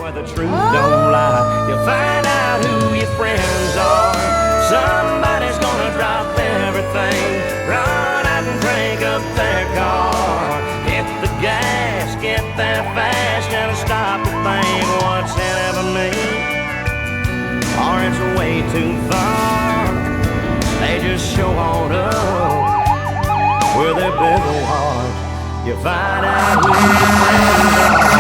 where the truth don't lie. You'll find out who your friends are. Somebody's gonna drop everything, run out and crank up their car, hit the gas, get there fast, and stop to think what's in it for me, or it's way too far. They just show on up with their big old heart. You find out who your friends are.